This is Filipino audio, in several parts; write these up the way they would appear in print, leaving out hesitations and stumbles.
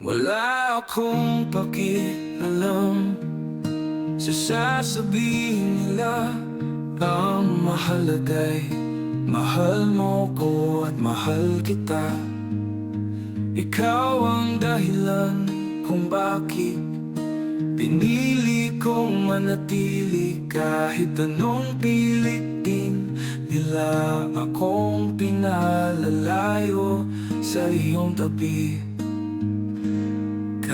Wala akong pakialam sa sasabihin nila. Ang mahalaga'y mahal mo ko at mahal kita. Ikaw ang dahilan kung bakit pinili kong manatili. Kahit anong pilitin nila akong pinalalayo sa iyong tabi.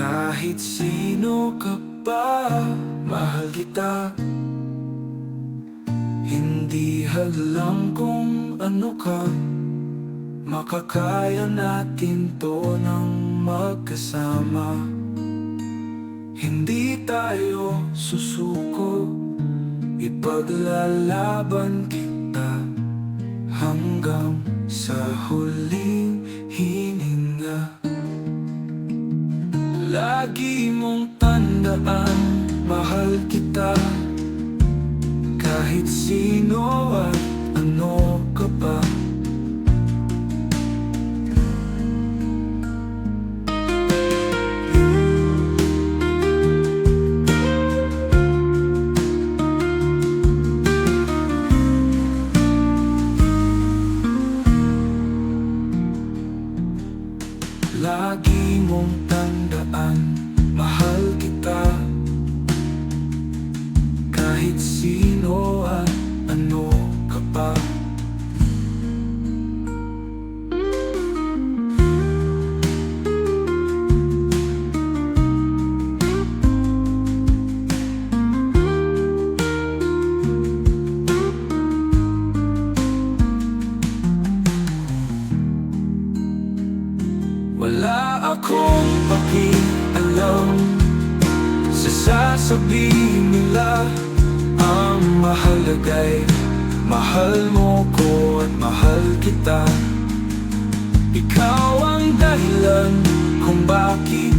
Kahit sino ka pa, mahal kita. Hindi hadlang kung ano ka, makakaya natin to ng magkasama. Hindi tayo susuko, ipaglalaban kita hanggang sa huling hininga. Lagi mong tandaan, mahal kita. Kahit sino at ano ka pa. Lagi mong tandaan, mahal kita. Kahit sino at ano ka pa. Wala akong pakialam sa sasabihin nila. Ang mahalaga'y mahal mo ko at mahal kita. Ikaw ang dahilan kung bakit